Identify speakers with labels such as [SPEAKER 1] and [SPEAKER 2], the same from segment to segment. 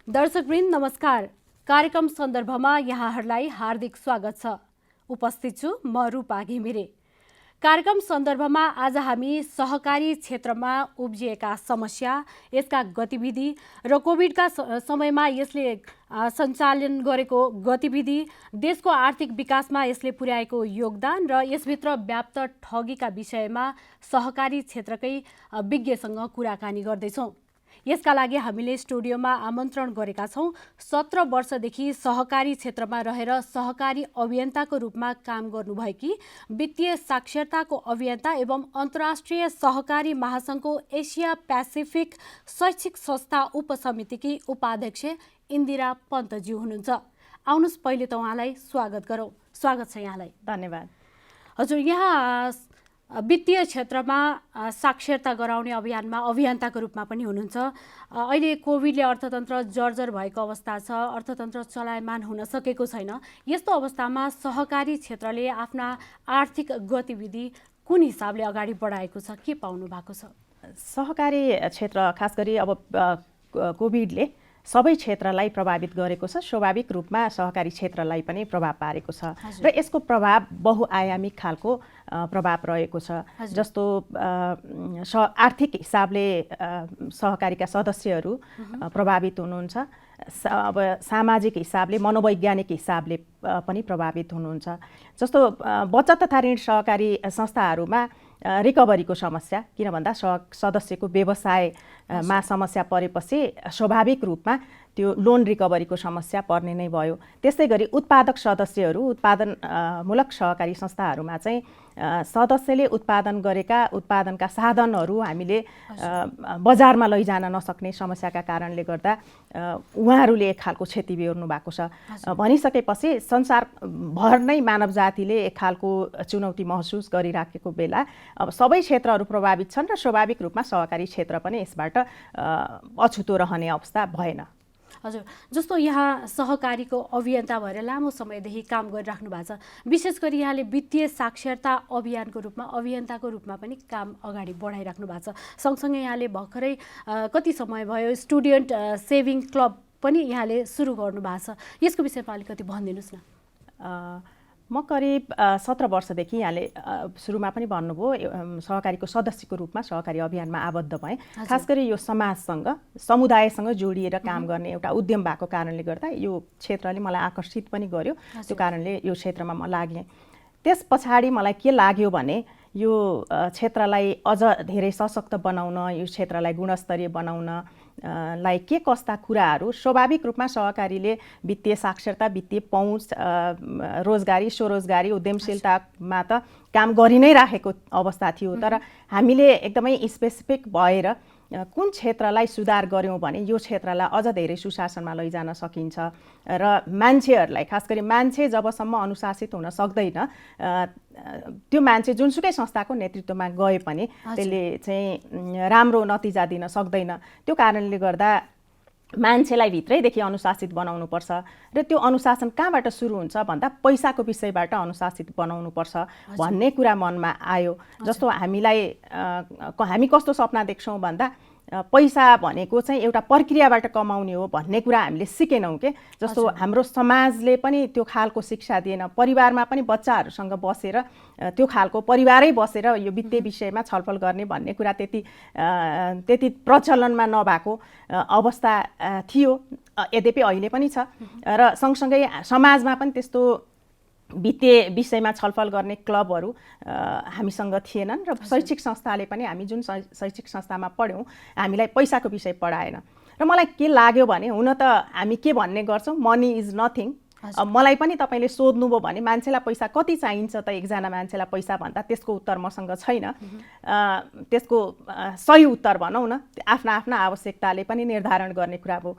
[SPEAKER 1] दर्शकवृन्द नमस्कार। कार्यक्रम सन्दर्भमा यहाँहरूलाई हार्दिक स्वागत छ। उपस्थित छु म रूपा घिमिरे। कार्यक्रम सन्दर्भमा आज हामी सहकारी क्षेत्रमा उब्जिएका समस्या, यसका गतिविधि र कोभिडका समयमा यसले सञ्चालन गरेको गतिविधि, देशको आर्थिक विकासमा यसले पुर्याएको योगदान र यसभित्र व्याप्त ठगीका विषयमा सहकारी क्षेत्रकै विज्ञसँग कुराकानी गर्दैछौँ। यसका लागि हामीले स्टुडियोमा आमन्त्रण गरेका छौँ 17 वर्षदेखि सहकारी क्षेत्रमा रहेर सहकारी अभियन्ताको रूपमा काम गर्नुभएकी वित्तीय साक्षरताको अभियन्ता एवं अन्तर्राष्ट्रिय सहकारी महासङ्घको एसिया पेसिफिक शैक्षिक संस्था उपसमितिकी उपाध्यक्ष इन्दिरा पन्तज्यू हुनुहुन्छ। आउनुहोस् पहिले त उहाँलाई स्वागत गरौँ। स्वागत छ यहाँलाई।
[SPEAKER 2] धन्यवाद।
[SPEAKER 1] हजुर, यहाँ वित्तीय क्षेत्रमा साक्षरता गराउने अभियानमा अभियन्ताको रूपमा पनि हुनुहुन्छ। अहिले कोभिडले अर्थतन्त्र जर्जर भएको अवस्था छ, अर्थतन्त्र चलायमान हुन सकेको छैन। यस्तो अवस्थामा सहकारी क्षेत्रले आफ्ना आर्थिक गतिविधि कुन हिसाबले अगाडि बढाएको छ, के पाउनु भएको छ?
[SPEAKER 2] सहकारी क्षेत्र खास गरी अब कोभिडले सबै क्षेत्रलाई प्रभावित गरेको छ। स्वाभाविक रूपमा सहकारी क्षेत्रलाई पनि प्रभाव पारेको छ र यसको प्रभाव बहुआयामिक खालको प्रभाव रहेको छ। जस्तो आर्थिक हिसाबले सहकारीका सदस्यहरू प्रभावित हुनुहुन्छ, अब सामाजिक हिसाबले मनोवैज्ञानिक हिसाबले पनि प्रभावित हुनुहुन्छ। जस्तो बचत तथा ऋण सहकारी संस्थाहरूमा रिकभरीको समस्या, किन भन्दा सदस्यको व्यवसायमा समस्या परेपछि स्वाभाविक रूपमा त्यो लोन रिकभरीको समस्या पर्ने नै भयो। त्यस्तै गरी उत्पादक सदस्यहरू, उत्पादनमूलक सहकारी संस्थाहरूमा चाहिँ सदस्यले उत्पादन गरेका उत्पादनका साधनहरू हामीले बजारमा लैजान नसक्ने समस्याका कारणले गर्दा उहाँहरूले एक खालको क्षति बेहोर्नु भएको छ। भनिसकेपछि संसारभर नै मानव जातिले एक खालको चुनौती महसुस गरिराखेको बेला अब सबै क्षेत्रहरू प्रभावित छन् र स्वाभाविक रूपमा सहकारी क्षेत्र पनि यसबाट अछुतो रहने अवस्था भएन।
[SPEAKER 1] हजुर, जस्तो यहाँ सहकारीको अभियन्ता भएर लामो समयदेखि काम गरिराख्नु भएको छ, विशेष गरी यहाँले वित्तीय साक्षरता अभियानको रूपमा अभियन्ताको रूपमा पनि काम अगाडि बढाइराख्नु भएको छ। सँगसँगै यहाँले भर्खरै कति समय भयो स्टुडेन्ट सेभिङ क्लब पनि यहाँले सुरु गर्नु भएको छ। यसको विषयमा अलिकति भनिदिनुहोस् न।
[SPEAKER 2] म करिब 17 वर्षदेखि यहाँले सुरुमा पनि भन्नुभयो सहकारीको सदस्यको रूपमा सहकारी अभियानमा आबद्ध भएँ। खास गरी यो समाजसँग समुदायसँग जोडिएर काम गर्ने एउटा उद्यम भएको कारणले गर्दा यो क्षेत्रले मलाई आकर्षित पनि गर्यो। त्यो कारणले यो क्षेत्रमा म लागेँ। त्यस पछाडि मलाई के लाग्यो भने यो क्षेत्रलाई अझ धेरै सशक्त बनाउन, यो क्षेत्रलाई गुणस्तरीय बनाउन लाई के कस्ता कुराहरू स्वाभाविक रूपमा सहकारीले वित्तीय साक्षरता, वित्तीय पहुँच, रोजगारी, स्वरोजगारी, उद्यमशीलतामा त काम गरि नै राखेको अवस्था थियो। तर हामीले एकदमै स्पेसिफिक भएर कुन क्षेत्रलाई सुधार गऱ्यौँ भने यो क्षेत्रलाई अझ धेरै सुशासनमा लैजान सकिन्छ र मान्छेहरूलाई, खास गरी मान्छे जबसम्म अनुशासित हुन सक्दैन, त्यो मान्छे जुनसुकै संस्थाको नेतृत्वमा गए पनि त्यसले चाहिँ राम्रो नतिजा दिन सक्दैन। त्यो कारणले गर्दा मान्छेलाई भित्रैदेखि अनुशासित बनाउनुपर्छ र त्यो अनुशासन कहाँबाट सुरु हुन्छ भन्दा पैसाको विषयबाट अनुशासित बनाउनुपर्छ भन्ने कुरा मनमा आयो। जस्तो हामी कस्तो सपना देख्छौँ भन्दा पैसा भनेको चाहिँ एउटा प्रक्रियाबाट कमाउने हो भन्ने कुरा हामीले सिकेनौँ के। जस्तो हाम्रो समाजले पनि त्यो खालको शिक्षा दिएन। परिवारमा पनि बच्चाहरूसँग बसेर त्यो खालको परिवारै बसेर यो वित्तीय विषयमा छलफल गर्ने भन्ने कुरा त्यति प्रचलनमा नभएको अवस्था थियो। यद्यपि अहिले पनि छ र सँगसँगै समाजमा पनि त्यस्तो वित्तीय विषयमा छलफल गर्ने क्लबहरू हामीसँग थिएनन् र शैक्षिक संस्थाले पनि हामी जुन शैक्षिक संस्थामा पढ्यौँ हामीलाई पैसाको विषय पढाएन। र मलाई के लाग्यो भने हुन त हामी के भन्ने गर्छौँ, मनी इज नथिङ। मलाई पनि तपाईँले सोध्नुभयो भने मान्छेलाई पैसा कति चाहिन्छ त, एकजना मान्छेलाई पैसा भन्दा त्यसको उत्तर मसँग छैन। त्यसको सही उत्तर भनौँ न, आफ्ना आफ्ना आवश्यकताले पनि निर्धारण गर्ने कुरा हो।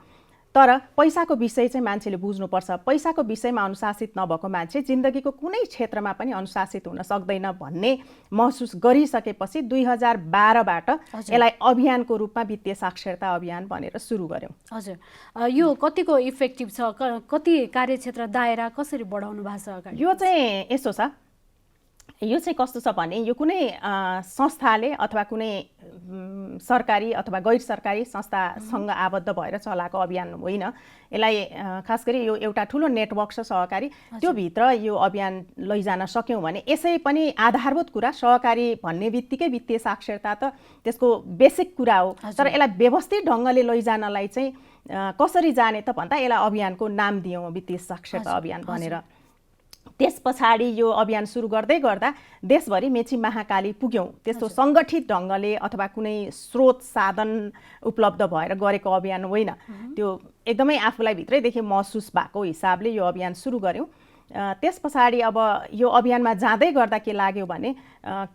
[SPEAKER 2] तर पैसाको विषय चाहिँ मान्छेले बुझ्नुपर्छ। पैसाको विषयमा अनुशासित नभएको मान्छे जिन्दगीको कुनै क्षेत्रमा पनि अनुशासित हुन सक्दैन भन्ने महसुस गरिसकेपछि 2012बाट यसलाई अभियानको रूपमा वित्तीय साक्षरता अभियान भनेर सुरु गर्यौँ।
[SPEAKER 1] हजुर, यो कतिको इफेक्टिभ छ? कति कार्यक्षेत्र दायरा कसरी बढाउनु भएको छ अगाडि?
[SPEAKER 2] यो चाहिँ यसो छ, यो चाहिँ कस्तो छ भने यो कुनै संस्थाले अथवा कुनै सरकारी अथवा गैर सरकारी संस्थासँग आबद्ध भएर चलाएको अभियान होइन। यसलाई खास गरी यो एउटा ठुलो नेटवर्क छ सहकारी, त्यो भित्र यो अभियान लैजान सक्यौँ भने यसै पनि आधारभूत कुरा सहकारी भन्ने बित्तिकै वित्तीय साक्षरता त त्यसको बेसिक कुरा हो, तर यसलाई व्यवस्थित ढङ्गले लैजानलाई चाहिँ कसरी जाने त भन्दा यसलाई अभियानको नाम दियौँ वित्तीय साक्षरता अभियान भनेर। त्यस पछाडि यो अभियान सुरु गर्दै गर्दा देशभरि मेची महाकाली पुग्यौँ। त्यस्तो सङ्गठित ढङ्गले अथवा कुनै स्रोत साधन उपलब्ध भएर गरेको अभियान होइन, त्यो एकदमै आफूलाई भित्रैदेखि महसुस भएको हिसाबले यो अभियान सुरु गऱ्यौँ। त्यस पछाडि अब यो अभियानमा जाँदै गर्दा के लाग्यो भने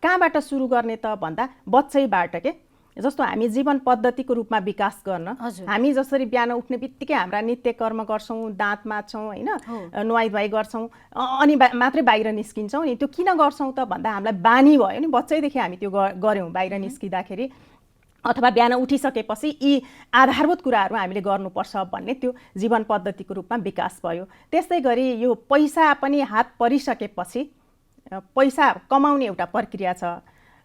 [SPEAKER 2] कहाँबाट सुरु गर्ने त भन्दा बच्चैबाट के जस्तो हामी जीवन पद्धतिको रूपमा विकास गर्न हामी जसरी बिहान उठ्ने बित्तिकै हाम्रा नित्य कर्म गर्छौँ, दाँत माझ्छौँ होइन, नुहाइ धुवाइ गर्छौँ अनि मात्रै बाहिर निस्किन्छौँ नि, त्यो किन गर्छौँ त भन्दा हामीलाई बानी भयो नि, बच्चैदेखि हामी त्यो गऱ्यौँ। बाहिर निस्किँदाखेरि अथवा बिहान उठिसकेपछि यी आधारभूत कुराहरू हामीले गर्नुपर्छ भन्ने त्यो जीवन पद्धतिको रूपमा विकास भयो। त्यस्तै गरी यो पैसा पनि हात परिसकेपछि पैसा कमाउने एउटा प्रक्रिया छ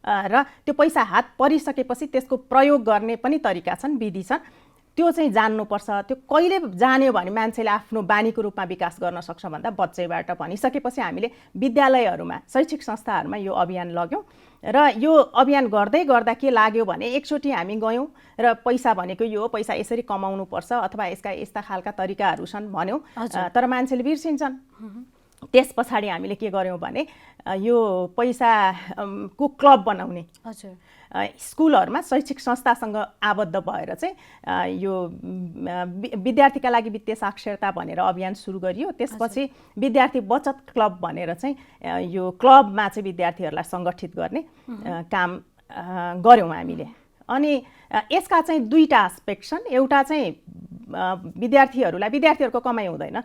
[SPEAKER 2] र त्यो पैसा हात परिसकेपछि त्यसको प्रयोग गर्ने पनि तरिका छन्, विधि छन्, त्यो चाहिँ जान्नुपर्छ। त्यो कहिले जान्यो भने मान्छेले आफ्नो बानीको रूपमा विकास गर्न सक्छ भन्दा बच्चैबाट भनिसकेपछि हामीले विद्यालयहरूमा शैक्षिक संस्थाहरूमा यो अभियान लग्यौँ र यो अभियान गर्दै गर्दा के लाग्यो भने एकचोटि हामी गयौँ र पैसा भनेको यो पैसा यसरी कमाउनुपर्छ अथवा यसका यस्ता खालका तरिकाहरू छन् भन्यौँ, तर मान्छेले बिर्सिन्छन्। त्यस पछाडि हामीले के गर्यौँ भने यो पैसाको क्लब बनाउने, स्कुलहरूमा शैक्षिक संस्थासँग आबद्ध भएर चाहिँ यो विद्यार्थीका लागि वित्तीय साक्षरता भनेर अभियान सुरु गरियो। त्यसपछि विद्यार्थी बचत क्लब भनेर चाहिँ यो क्लबमा चाहिँ विद्यार्थीहरूलाई सङ्गठित गर्ने काम गऱ्यौँ हामीले। अनि यसका चाहिँ दुईटा एस्पेक्ट छन्। एउटा चाहिँ विद्यार्थीहरूको कमाइ हुँदैन,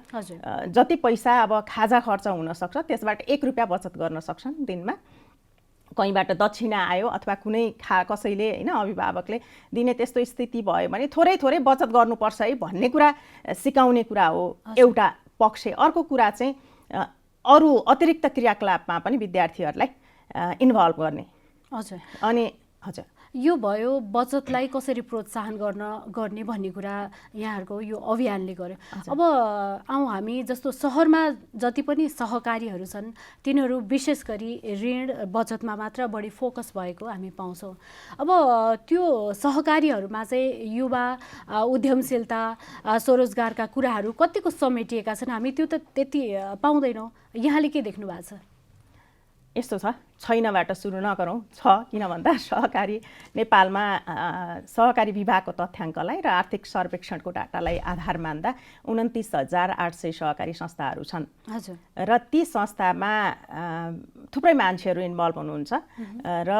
[SPEAKER 2] जति पैसा अब खाजा खर्च हुनसक्छ त्यसबाट 1 रुपियाँ बचत गर्न सक्छन् दिनमा। कहीँबाट दक्षिणा आयो अथवा कुनै कसैले होइन अभिभावकले दिने त्यस्तो स्थिति भयो भने थोरै थोरै बचत गर्नुपर्छ है भन्ने कुरा सिकाउने कुरा हो एउटा पक्ष। अर्को कुरा चाहिँ अरू अतिरिक्त क्रियाकलापमा पनि विद्यार्थीहरूलाई इन्भल्भ गर्ने। अनि हजुर
[SPEAKER 1] यो भयो बचतलाई कसरी प्रोत्साहन गर्ने भन्ने कुरा यहाँहरूको यो अभियानले गर्यो। अब हामी जस्तो सहरमा जति पनि सहकारीहरू छन् तिनीहरू विशेष गरी ऋण बचतमा मात्र बढी फोकस भएको हामी पाउँछौँ। अब त्यो सहकारीहरूमा चाहिँ युवा उद्यमशीलता स्वरोजगारका कुराहरू कतिको समेटिएका छन्, हामी त्यो त त्यति पाउँदैनौँ। यहाँले के देख्नु भएको छ?
[SPEAKER 2] यस्तो छ, छैनबाट सुरु नगरौँ, छ। किन भन्दा सहकारी नेपालमा सहकारी विभागको तथ्याङ्कलाई र आर्थिक सर्वेक्षणको डाटालाई आधार मान्दा 29,800 सहकारी संस्थाहरू छन् र ती संस्थामा थुप्रै मान्छेहरू इन्भल्भ हुनुहुन्छ र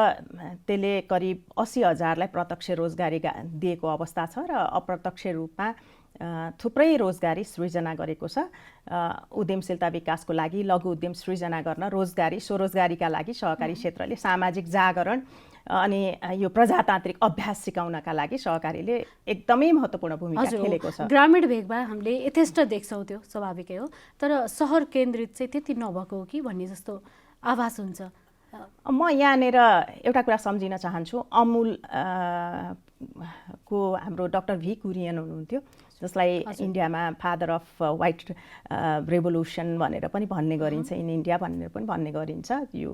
[SPEAKER 2] त्यसले करिब 80,000लाई प्रत्यक्ष रोजगारी दिएको अवस्था छ र अप्रत्यक्ष रूपमा थुप्रै रोजगारी सृजना गरेको छ। उद्यमशीलता विकासको लागि लघु उद्यम सृजना गर्न रोजगारी स्वरोजगारीका लागि सहकारी क्षेत्रले सामाजिक जागरण अनि यो प्रजातान्त्रिक अभ्यास सिकाउनका लागि सहकारीले एकदमै महत्त्वपूर्ण भूमिका खेलेको छ।
[SPEAKER 1] ग्रामीण भेगमा हामीले यथेष्ट देख्छौँ, त्यो स्वाभाविकै हो, तर सहर केन्द्रित चाहिँ त्यति नभएको हो कि भन्ने जस्तो आभास हुन्छ।
[SPEAKER 2] म यहाँनिर एउटा कुरा सम्झिन चाहन्छु। अमुल को हाम्रो डाक्टर भी कुरियन हुनुहुन्थ्यो, जसलाई इन्डियामा फादर अफ व्हाइट रेभोल्युसन भनेर पनि भन्ने गरिन्छ, इन इन्डिया भनेर पनि भन्ने गरिन्छ। यो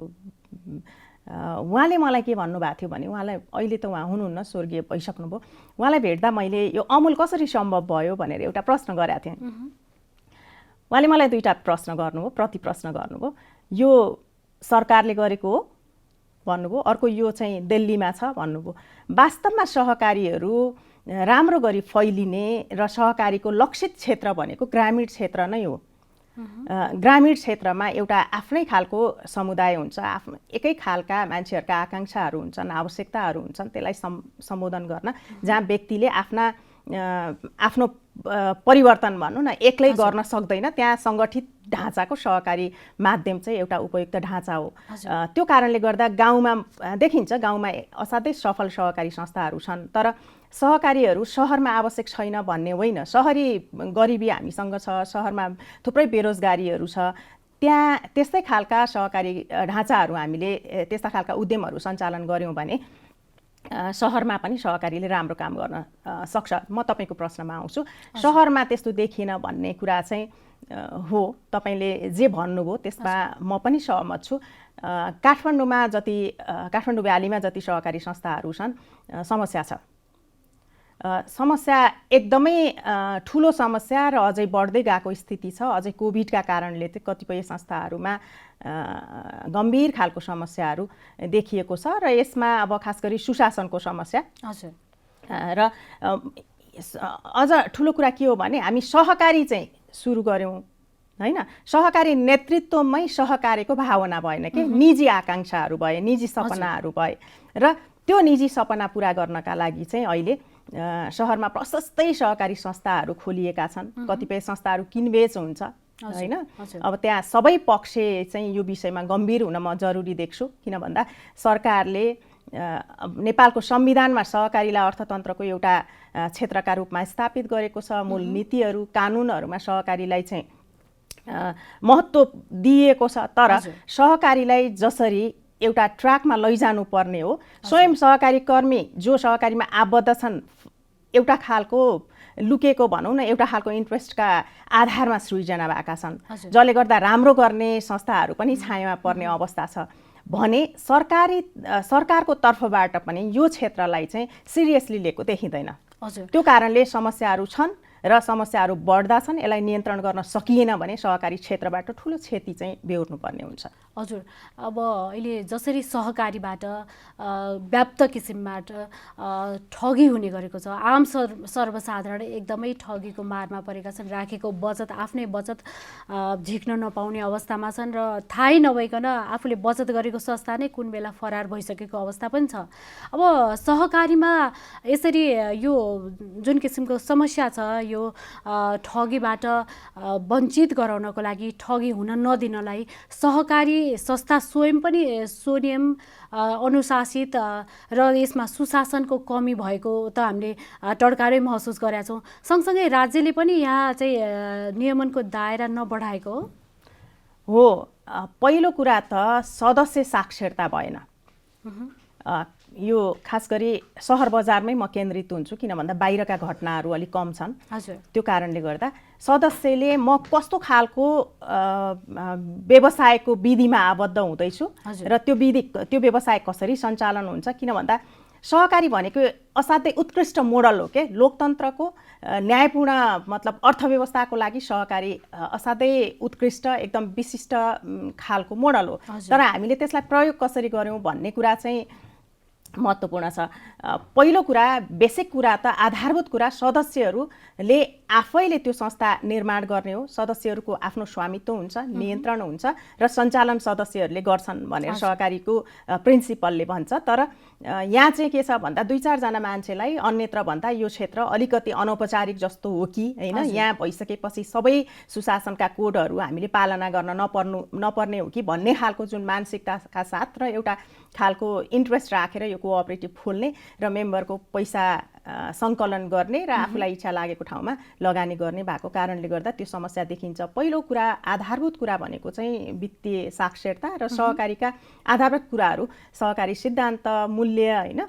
[SPEAKER 2] उहाँले मलाई के भन्नुभएको थियो भने, उहाँलाई अहिले त उहाँ हुनुहुन्न, स्वर्गीय भइसक्नुभयो, उहाँलाई भेट्दा मैले यो अमुल कसरी सम्भव भयो भनेर एउटा प्रश्न गरेको थिएँ। उहाँले मलाई दुईवटा प्रश्न गर्नुभयो, प्रति प्रश्न गर्नुभयो। यो सरकारले गरेको हो भन्नुभयो, अर्को यो चाहिँ दिल्लीमा छ भन्नुभयो। वास्तवमा सहकारीहरू राम्रो गरी फैलिने र सहकारीको लक्षित क्षेत्र भनेको ग्रामीण क्षेत्र नै हो। ग्रामीण क्षेत्रमा एउटा आफ्नै खालको समुदाय हुन्छ, आफ्नो एकै खालका मान्छेहरूका आकाङ्क्षाहरू हुन्छन्, आवश्यकताहरू हुन्छन्, त्यसलाई सम्बोधन गर्न, जहाँ व्यक्तिले आफ्नो परिवर्तन भनौँ न एक्लै गर्न सक्दैन, त्यहाँ सङ्गठित ढाँचाको सहकारी माध्यम चाहिँ एउटा उपयुक्त ढाँचा हो। त्यो कारणले गर्दा गाउँमा देखिन्छ, गाउँमा असाध्यै सफल सहकारी संस्थाहरू छन्, तर सहकारीहरू सहरमा आवश्यक छैन भन्ने होइन। सहरी गरिबी हामीसँग छ, सहरमा थुप्रै बेरोजगारीहरू छ, त्यहाँ त्यस्तै खालका सहकारी ढाँचाहरू हामीले त्यस्ता खालका उद्यमहरू सञ्चालन गऱ्यौँ भने सहरमा पनि सहकारीले राम्रो काम गर्न सक्छ। म तपाईँको प्रश्नमा आउँछु। सहरमा त्यस्तो देखिन भन्ने कुरा चाहिँ हो, तपाईँले जे भन्नुभयो त्यसमा म पनि सहमत छु। काठमाडौँ भ्यालीमा जति सहकारी संस्थाहरू छन्, समस्या छ। समस्या एकदमै ठुलो समस्या र अझै बढ्दै गएको स्थिति छ। अझै कोभिडका कारणले चाहिँ कतिपय संस्थाहरूमा गम्भीर खालको समस्याहरू देखिएको छ र यसमा अब खास गरी सुशासनको समस्या र अझ ठुलो कुरा के हो भने हामी सहकारी चाहिँ सुरु गऱ्यौँ हैन। सहकारी नेतृत्वमै सहकारीको भावना भएन कि निजी आकांक्षाहरू भए, निजी सपनाहरू भए र त्यो निजी सपना पुरा गर्नका लागि चाहिँ अहिले सहरमा प्रशस्तै सहकारी संस्थाहरू खोलिएका छन्। कतिपय संस्थाहरू किनबेच हुन्छ हैन। अब त्यहाँ सबै पक्ष चाहिँ यो विषयमा गम्भीर हुन म जरुरी देख्छु। किन भन्दा सरकारले नेपालको संविधानमा सहकारीलाई अर्थतन्त्रको एउटा क्षेत्रका रूपमा स्थापित गरेको छ। मूल नीतिहरू कानुनहरूमा सहकारीलाई चाहिँ महत्त्व दिएको छ। तर सहकारीलाई जसरी एउटा ट्र्याकमा लैजानु पर्ने हो, स्वयं सहकारी कर्मी जो सहकारीमा आबद्ध छन् एउटा खालको लुकेको भनौँ न, एउटा खालको इन्ट्रेस्टका आधारमा सृजना भएका छन्, जसले गर्दा राम्रो गर्ने संस्थाहरू पनि छायामा पर्ने अवस्था छ भने सरकारको तर्फबाट पनि यो क्षेत्रलाई चाहिँ सिरियसली लिएको देखिँदैन। त्यो कारणले समस्याहरू छन् र समस्याहरू बढ्दा छन्। यसलाई नियन्त्रण गर्न सकिएन भने सहकारी क्षेत्रबाट ठुलो क्षति चाहिँ बेहोर्नु पर्ने हुन्छ।
[SPEAKER 1] हजुर, अब अहिले जसरी सहकारीबाट व्याप्त किसिमबाट ठगी हुने गरेको छ, आम सर्वसाधारण एकदमै ठगीको मारमा परेका छन्। राखेको बचत, आफ्नै बचत झिक्न नपाउने अवस्थामा छन् र थाहै नभइकन आफूले बचत गरेको संस्था नै कुन बेला फरार भइसकेको अवस्था पनि छ। अब सहकारीमा यसरी यो जुन किसिमको समस्या छ, यो ठगीबाट वञ्चित गराउनको लागि, ठगी हुन नदिनलाई सहकारी संस्था स्वयं पनि स्वयं अनुशासित र यसमा सुशासनको कमी भएको त हामीले टड्कारै महसुस गरेका छौँ। सँगसँगै राज्यले पनि यहाँ चाहिँ नियमनको दायरा नबढाएको
[SPEAKER 2] हो। पहिलो कुरा त सदस्य साक्षरता भएन। यो खास गरी सहर बजारमै म केन्द्रित हुन्छु, किन भन्दा बाहिरका घटनाहरू अलिक कम छन्। त्यो कारणले गर्दा सदस्यले म कस्तो खालको व्यवसायको विधिमा आबद्ध हुँदैछु र त्यो व्यवसाय कसरी सञ्चालन हुन्छ। किन भन्दा सहकारी भनेको असाध्यै उत्कृष्ट मोडल हो के लोकतन्त्रको, न्यायपूर्ण मतलब अर्थव्यवस्थाको लागि सहकारी असाध्यै उत्कृष्ट एकदम विशिष्ट खालको मोडल हो। तर हामीले त्यसलाई प्रयोग कसरी गर्यौँ भन्ने कुरा चाहिँ महत्त्वपूर्ण छ। पहिलो कुरा, बेसिक कुरा त आधारभूत कुरा सदस्यहरूले आफैले त्यो संस्था निर्माण गर्ने हो। सदस्यहरूको आफ्नो स्वामित्व हुन्छ, नियन्त्रण हुन्छ र सञ्चालन सदस्यहरूले गर्छन् भनेर सहकारीको प्रिन्सिपलले भन्छ। तर यहाँ चाहिँ के छ भन्दा 2-4 जना मान्छेलाई अन्यत्र भन्दा यो क्षेत्र अलिकति अनौपचारिक जस्तो हो कि हैन, यहाँ भइसकेपछि सबै सुशासनका कोडहरू हामीले पालना गर्न नपर्ने हो कि भन्ने खालको जुन मानसिकताका साथ र एउटा खालको इन्ट्रेस्ट राखेर यो कोअपरेटिभ खोल्ने र मेम्बरको पैसा सङ्कलन गर्ने र आफूलाई इच्छा लागेको ठाउँमा लगानी गर्ने भएको कारणले गर्दा त्यो समस्या देखिन्छ। पहिलो कुरा, आधारभूत कुरा भनेको चाहिँ वित्तीय साक्षरता र सहकारीका आधारभूत कुराहरू, सहकारी सिद्धान्त, मूल्य हैन,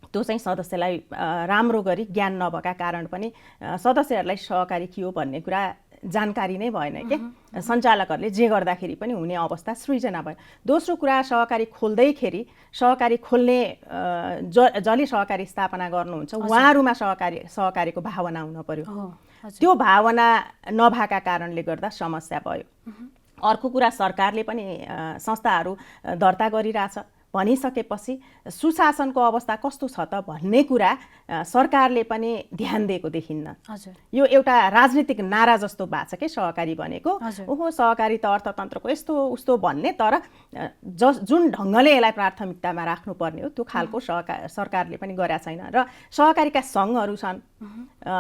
[SPEAKER 2] त्यो चाहिँ सदस्यलाई राम्रो गरी ज्ञान नभएका कारण पनि सदस्यहरूलाई सहकारी के हो भन्ने कुरा जानकारी नै भएन के। सञ्चालकहरूले जे गर्दाखेरि पनि हुने अवस्था सृजना भयो। दोस्रो कुरा, सहकारी खोल्दैखेरि सहकारी खोल्ने जसले सहकारी स्थापना गर्नुहुन्छ उहाँहरूमा सहकारीको भावना हुन पर्यो। त्यो भावना नभएका कारणले गर्दा समस्या भयो। अर्को कुरा, सरकारले पनि संस्थाहरू दर्ता गरिरहेछ भनिसकेपछि सुशासनको अवस्था कस्तो छ त भन्ने कुरा सरकारले पनि ध्यान दिएको देखिन्न। यो एउटा राजनीतिक नारा जस्तो भएको छ कि सहकारी भनेको ओहो सहकारी त अर्थतन्त्रको यस्तो उस्तो भन्ने, तर जुन ढङ्गले यसलाई प्राथमिकतामा राख्नुपर्ने हो त्यो खालको सरकारले पनि गरेका छैन। र सहकारीका सङ्घहरू छन्,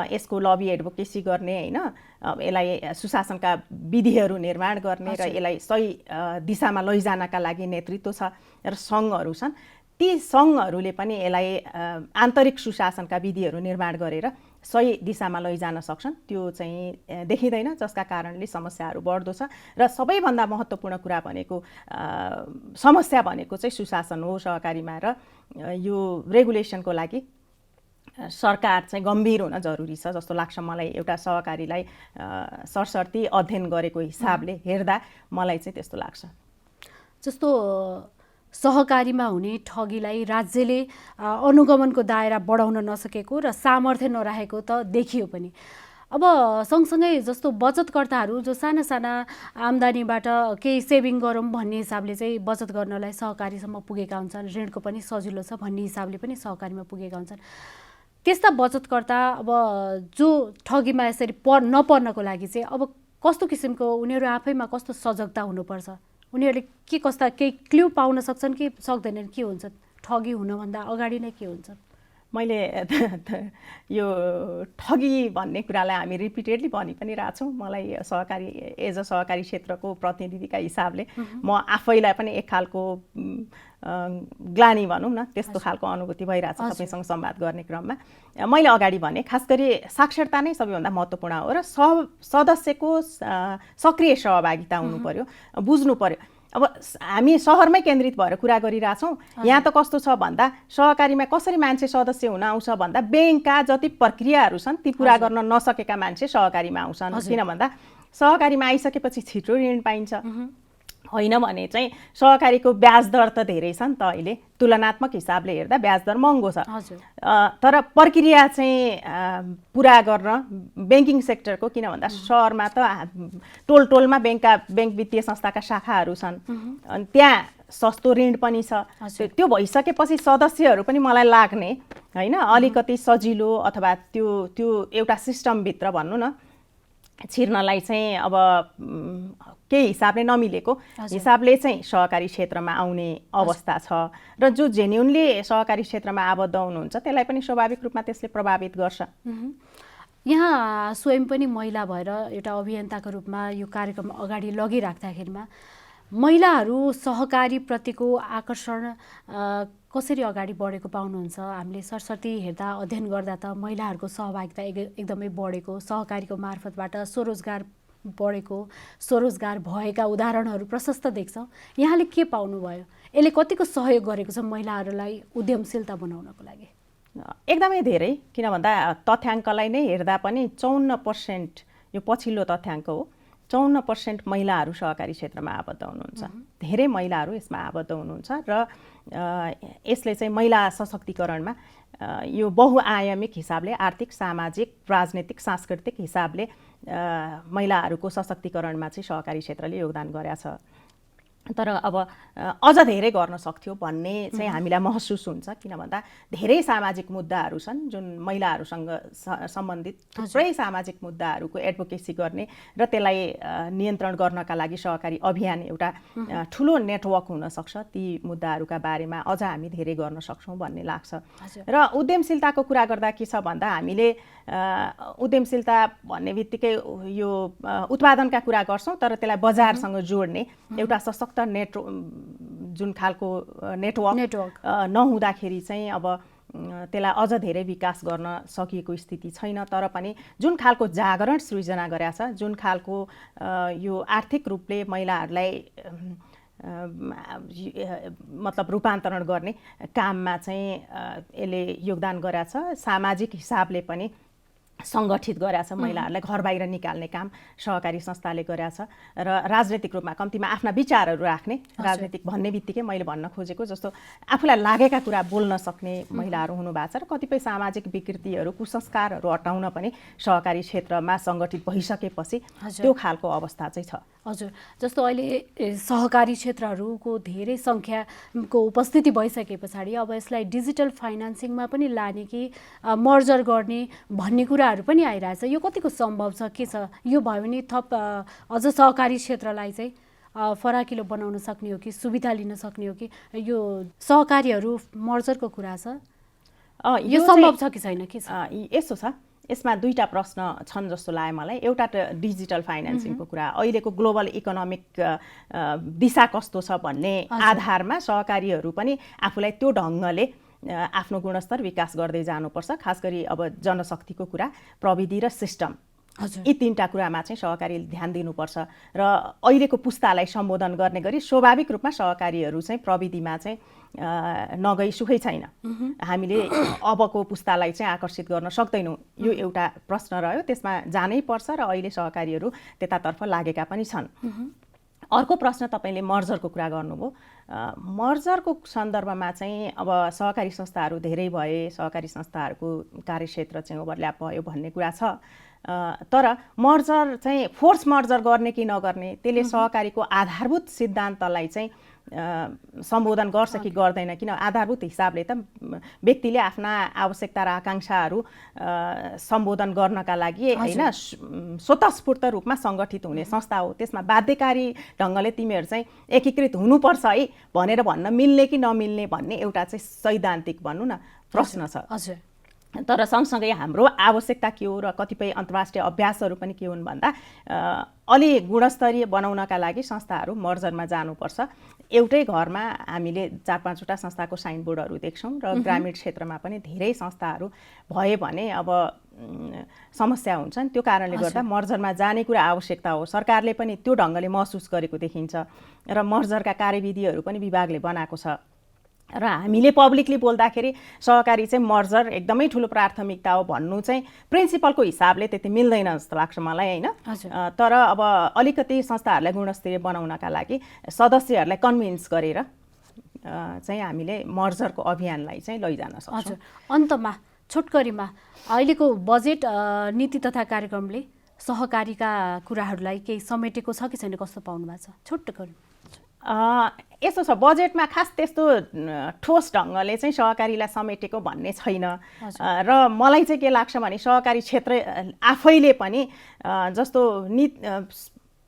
[SPEAKER 2] यसको लबी एडभोकेसी गर्ने हैन, यसलाई सुशासनका विधिहरू निर्माण गर्ने र यसलाई सही दिशामा लैजानका लागि नेतृत्व छ र सङ्घहरू छन्। ती सङ्घहरूले पनि यसलाई आन्तरिक सुशासनका विधिहरू निर्माण गरेर सही दिशामा लैजान सक्छन् त्यो चाहिँ देखिँदैन, जसका कारणले समस्याहरू बढ्दो छ। र सबैभन्दा महत्त्वपूर्ण कुरा भनेको समस्या भनेको चाहिँ सुशासन हो सहकारीमा, र यो रेगुलेसनको लागि सरकार चाहिँ गम्भीर हुन जरुरी छ जस्तो लाग्छ मलाई। एउटा सहकारीलाई सरसर्ती अध्ययन गरेको हिसाबले हेर्दा मलाई चाहिँ त्यस्तो लाग्छ।
[SPEAKER 1] जस्तो सहकारीमा हुने ठगीलाई राज्यले अनुगमनको दायरा बढाउन नसकेको र सामर्थ्य नराखेको त देखियो पनि। अब सँगसँगै जस्तो बचतकर्ताहरू जो साना साना आम्दानीबाट केही सेभिङ गरौँ भन्ने हिसाबले चाहिँ बचत गर्नलाई सहकारीसम्म पुगेका हुन्छन्, ऋणको पनि सजिलो छ भन्ने हिसाबले पनि सहकारीमा पुगेका हुन्छन्। त्यस्ता बचतकर्ता अब जो ठगीमा यसरी नपर्नको लागि चाहिँ अब कस्तो किसिमको उनीहरू आफैमा कस्तो सजगता हुनुपर्छ? उनीहरूले के कस्ता केही क्ल्यू पाउन सक्छन् कि सक्दैनन्? के हुन्छ ठगी हुनभन्दा अगाडि नै के हुन्छ?
[SPEAKER 2] मैले यो ठगी भन्ने कुरालाई हामी रिपिटेडली भनि पनि रहेछौँ। मलाई सहकारी एज अ सहकारी क्षेत्रको प्रतिनिधिका हिसाबले म आफैलाई पनि एक खालको ग्लानी भनौँ न, त्यस्तो खालको अनुभूति भइरहेछ तपाईँसँग संवाद गर्ने क्रममा। मैले अगाडि भने खास गरी साक्षरता नै सबैभन्दा महत्त्वपूर्ण हो र सदस्यको सक्रिय सहभागिता हुनु पर्यो, बुझ्नु पर्यो। अब हामी सहरमै केन्द्रित भएर कुरा गरिरहेछौँ। यहाँ त कस्तो छ भन्दा सहकारीमा कसरी मान्छे सदस्य हुन आउँछ भन्दा ब्याङ्कका जति प्रक्रियाहरू छन् ती पुरा गर्न नसकेका मान्छे सहकारीमा आउँछन्। किन भन्दा सहकारीमा आइसकेपछि छिटो ऋण पाइन्छ, होइन भने चाहिँ सहकारीको ब्याज दर त धेरै छ नि त, अहिले तुलनात्मक हिसाबले हेर्दा ब्याज दर महँगो छ। तर प्रक्रिया चाहिँ पुरा गर्न ब्याङ्किङ सेक्टरको, किन भन्दा सहरमा त टोल टोलमा ब्याङ्क वित्तीय संस्थाका शाखाहरू छन्, अनि त्यहाँ सस्तो ऋण पनि छ। त्यो भइसकेपछि सदस्यहरू पनि मलाई लाग्ने होइन अलिकति सजिलो, अथवा त्यो एउटा सिस्टमभित्र भनौँ न छिर्नलाई चाहिँ अब केही हिसाबले नमिलेको हिसाबले चाहिँ सहकारी क्षेत्रमा आउने अवस्था छ। र जो जेन्युनली सहकारी क्षेत्रमा आबद्ध हुनुहुन्छ त्यसलाई पनि स्वाभाविक रूपमा त्यसले प्रभावित गर्छ।
[SPEAKER 1] यहाँ स्वयं पनि महिला भएर एउटा अभियन्ताको रूपमा यो कार्यक्रम अगाडि लगिराख्दाखेरिमा महिलाहरू सहकारीप्रतिको आकर्षण कसरी अगाडि बढेको पाउनुहुन्छ? हामीले सरसर्ती हेर्दा अध्ययन गर्दा त महिलाहरूको सहभागिता एकदमै बढेको, सहकारीको मार्फतबाट स्वरोजगार बढेको, स्वरोजगार भएका उदाहरणहरू प्रशस्त देख्छौँ। यहाँले के पाउनुभयो? यसले कतिको सहयोग गरेको छ महिलाहरूलाई उद्यमशीलता बनाउनको लागि?
[SPEAKER 2] एकदमै धेरै। किन भन्दा तथ्याङ्कलाई नै हेर्दा पनि 54%, यो पछिल्लो तथ्याङ्क हो, 54% महिलाहरू सहकारी क्षेत्रमा आबद्ध हुनुहुन्छ। धेरै महिलाहरू यसमा आबद्ध हुनुहुन्छ र यसले चाहिँ महिला सशक्तिकरणमा यो बहुआयामिक हिसाबले आर्थिक, सामाजिक, राजनीतिक, सांस्कृतिक हिसाबले महिलाहरूको सशक्तिकरणमा चाहिँ सहकारी क्षेत्रले योगदान गरेको छ। तर अब अझ धेरै गर्न सक्थ्यो भन्ने चाहिँ हामीलाई महसुस हुन्छ। किन भन्दा धेरै सामाजिक मुद्दाहरू छन् जुन महिलाहरूसँग सम्बन्धित, थुप्रै सामाजिक मुद्दाहरूको एडभोकेसी गर्ने र त्यसलाई नियन्त्रण गर्नका लागि सहकारी अभियान एउटा ठुलो नेटवर्क हुनसक्छ। ती मुद्दाहरूका बारेमा अझ हामी धेरै गर्न सक्छौँ भन्ने लाग्छ। र उद्यमशीलताको कुरा गर्दा के छ भन्दा हामीले उद्यमशीलता भन्ने बित्तिकै यो उत्पादनका कुरा गर्छौँ, तर त्यसलाई बजारसँग जोड्ने एउटा सशक्त जुन खालको नेटवर्क नहुँदाखेरि चाहिँ अब त्यसलाई अझ धेरै विकास गर्न सकिएको स्थिति छैन। तर पनि जुन खालको जागरण सृजना गरेको छ, जुन खालको यो आर्थिक रूपले महिलाहरूलाई मतलब रूपान्तरण गर्ने काममा चाहिँ यसले योगदान गरेको छ। सामाजिक हिसाबले पनि सङ्गठित गरेछ, महिलाहरूलाई घर बाहिर निकाल्ने काम सहकारी संस्थाले गरेछ। र राजनैतिक रूपमा कम्तीमा आफ्ना विचारहरू राख्ने, राजनीतिक भन्ने बित्तिकै मैले भन्न खोजेको जस्तो आफूलाई लागेका कुरा बोल्न सक्ने महिलाहरू हुनुभएको छ। र कतिपय सामाजिक विकृतिहरू, कुसंस्कारहरू हटाउन पनि सहकारी क्षेत्रमा सङ्गठित भइसकेपछि त्यो खालको अवस्था चाहिँ छ।
[SPEAKER 1] हजुर, जस्तो अहिले सहकारी क्षेत्रहरूको धेरै सङ्ख्याको उपस्थिति भइसके पछाडि अब यसलाई डिजिटल फाइनेन्सिङमा पनि लाने कि मर्जर गर्ने भन्ने कुराहरू पनि आइरहेछ। यो कतिको सम्भव छ? के छ? यो भयो भने थप अझ सहकारी क्षेत्रलाई चाहिँ फराकिलो बनाउन सक्ने हो कि सुविधा लिन सक्ने हो कि? यो सहकारीहरू मर्जरको कुरा छ, यो सम्भव छ कि छैन? के छ?
[SPEAKER 2] यसो छ, यसमा दुईटा प्रश्न छन् जस्तो लाग्यो मलाई। एउटा त डिजिटल फाइनेन्सिङको कुरा, अहिलेको ग्लोबल इकोनोमिक दिशा कस्तो छ भन्ने आधारमा सहकारीहरू पनि आफूलाई त्यो ढङ्गले आफ्नो गुणस्तर विकास गर्दै जानुपर्छ। खास गरी अब जनशक्तिको कुरा, प्रविधि र सिस्टम, यी तीनटा कुरामा चाहिँ सहकारीले ध्यान दिनुपर्छ र अहिलेको पुस्तालाई सम्बोधन गर्ने गरी स्वाभाविक रूपमा सहकारीहरू चाहिँ प्रविधिमा चाहिँ नगई सुखै छैन। हामीले अबको पुस्तालाई चाहिँ आकर्षित गर्न सक्दैनौँ, यो एउटा प्रश्न रह्यो। त्यसमा जानै पर्छ र अहिले सहकारीहरू त्यतातर्फ लागेका पनि छन्। अर्को प्रश्न तपाईँले मर्जरको कुरा गर्नुभयो। मर्जरको सन्दर्भमा चाहिँ अब सहकारी संस्थाहरू धेरै भए, सहकारी संस्थाहरूको कार्यक्षेत्र चाहिँ ओभरल्याप भयो भन्ने कुरा छ। तर मर्जर चाहिँ फोर्स मर्जर गर्ने कि नगर्ने, त्यसले सहकारीको आधारभूत सिद्धान्तलाई चाहिँ सम्बोधन गर्छ कि गर्दैन? किन आधारभूत हिसाबले त व्यक्तिले आफ्ना आवश्यकता र आकाङ्क्षाहरू सम्बोधन गर्नका लागि होइन स्वतस्फूर्त रूपमा सङ्गठित हुने संस्था हो। त्यसमा बाध्यकारी ढङ्गले तिमीहरू चाहिँ एकीकृत हुनुपर्छ है भनेर भन्न मिल्ने कि नमिल्ने भन्ने एउटा चाहिँ सैद्धान्तिक भनौँ न प्रश्न छ। तर सँगसँगै हाम्रो आवश्यकता के हो र कतिपय अन्तर्राष्ट्रिय अभ्यासहरू पनि के हुन् भन्दा अलि गुणस्तरीय बनाउनका लागि संस्थाहरू मर्जरमा जानुपर्छ। एउटै घरमा हामीले 4-5वटा संस्थाको साइनबोर्डहरू देख्छौँ र ग्रामीण क्षेत्रमा पनि धेरै संस्थाहरू भए भने अब समस्या हुन्छन्। त्यो कारणले गर्दा मर्जरमा जाने कुरा आवश्यकता हो। सरकारले पनि त्यो ढङ्गले महसुस गरेको देखिन्छ र मर्जरका कार्यविधिहरू पनि विभागले बनाएको छ। र हामीले पब्लिकली बोल्दाखेरि सहकारी चाहिँ मर्जर एकदमै ठुलो प्राथमिकता हो भन्नु चाहिँ प्रिन्सिपलको हिसाबले त्यति मिल्दैन जस्तो लाग्छ मलाई, होइन? तर अब अलिकति संस्थाहरूलाई गुणस्तरीय बनाउनका लागि सदस्यहरूलाई कन्भिन्स गरेर चाहिँ हामीले मर्जरको अभियानलाई चाहिँ लैजान सक्छौँ।
[SPEAKER 1] अन्तमा छोटकरीमा अहिलेको बजेट नीति तथा कार्यक्रमले सहकारीका कुराहरूलाई केही समेटेको छ कि छैन, कस्तो पाउनु भएको छ छोटकरी?
[SPEAKER 2] यस्तो छ, बजेटमा खास त्यस्तो ठोस ढङ्गले चाहिँ सहकारीलाई समेटेको भन्ने छैन। र मलाई चाहिँ के लाग्छ भने सहकारी क्षेत्र आफैले पनि जस्तो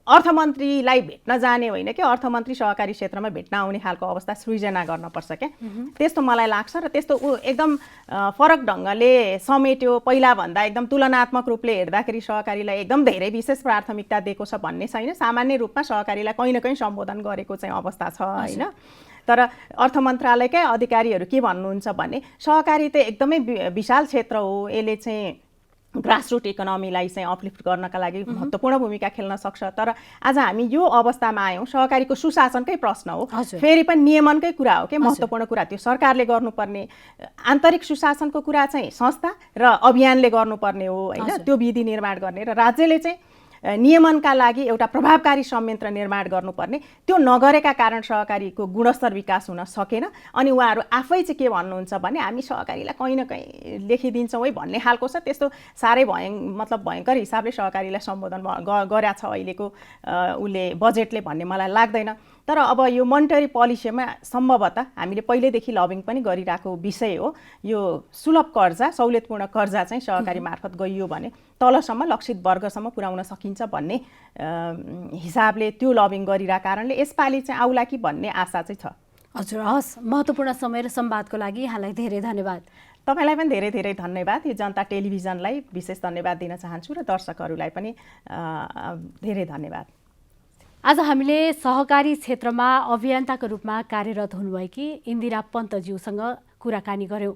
[SPEAKER 2] अर्थमन्त्रीलाई भेट्न जाने होइन कि अर्थमन्त्री सहकारी क्षेत्रमा भेट्न आउने खालको अवस्था सृजना गर्नुपर्छ क्या, त्यस्तो मलाई लाग्छ। र त्यस्तो एकदम फरक ढङ्गले समेट्यो पहिलाभन्दा एकदम तुलनात्मक रूपले हेर्दाखेरि सहकारीलाई एकदम धेरै विशेष प्राथमिकता दिएको छ भन्ने छैन। सामान्य रूपमा सहकारीलाई कहीँ न कहीँ सम्बोधन गरेको चाहिँ अवस्था छ, होइन? तर अर्थ मन्त्रालयकै अधिकारीहरू के भन्नुहुन्छ भने सहकारी त एकदमै विशाल क्षेत्र हो, यसले चाहिँ ग्रासरुट इकोनोमीलाई चाहिँ अपलिफ्ट गर्नका लागि महत्त्वपूर्ण भूमिका खेल्न सक्छ। तर आज हामी यो अवस्थामा आयौँ, सहकारीको सुशासनकै प्रश्न हो, फेरि पनि नियमनकै कुरा हो कि महत्त्वपूर्ण कुरा त्यो सरकारले गर्नुपर्ने, आन्तरिक सुशासनको कुरा चाहिँ संस्था र अभियानले गर्नुपर्ने हो, होइन? त्यो विधि निर्माण गर्ने र राज्यले चाहिँ नियमनका लागि एउटा प्रभावकारी संयन्त्र निर्माण गर्नुपर्ने, त्यो नगरेका कारण सहकारीको गुणस्तर विकास हुन सकेन। अनि उहाँहरू आफै चाहिँ के भन्नुहुन्छ भने हामी सहकारीलाई कहीँ न कहीँ लेखिदिन्छौँ है भन्ने खालको छ। त्यस्तो साह्रै भयङ्कर हिसाबले सहकारीलाई सम्बोधन गरेछ अहिलेको उसले बजेटले भन्ने मलाई लाग्दैन। तर अब यो मोनिटरी पोलिसीमा सम्भवतः हामीले पहिल्यैदेखि लबिङ पनि गरिरहेको विषय हो। यो सुलभ कर्जा, सहुलियतपूर्ण कर्जा चाहिँ सहकारी मार्फत गइयो भने तलसम्म लक्षित वर्गसम्म पुर्याउन सकिन्छ भन्ने हिसाबले त्यो लबिङ गरिरहेको कारणले यसपालि चाहिँ आउला कि भन्ने आशा चाहिँ छ।
[SPEAKER 1] हजुर, हस्, महत्त्वपूर्ण समय र संवादको लागि यहाँलाई धेरै धन्यवाद।
[SPEAKER 2] तपाईँलाई पनि धेरै धेरै धन्यवाद। यो जनता टेलिभिजनलाई विशेष धन्यवाद दिन चाहन्छु र दर्शकहरूलाई पनि धेरै धन्यवाद।
[SPEAKER 1] आज हामीले सहकारी क्षेत्रमा अभियन्ताको रूपमा कार्यरत हुनुभएकी इन्दिरा पन्तज्यूसँग कुराकानी गऱ्यौँ।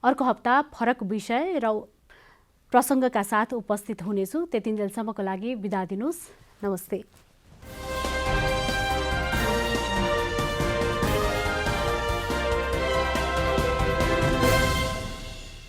[SPEAKER 1] अर्को हप्ता फरक विषय र प्रसङ्गका साथ उपस्थित हुनेछु। त्यतिन्जेलसम्मको लागि बिदा दिनुहोस्। नमस्ते।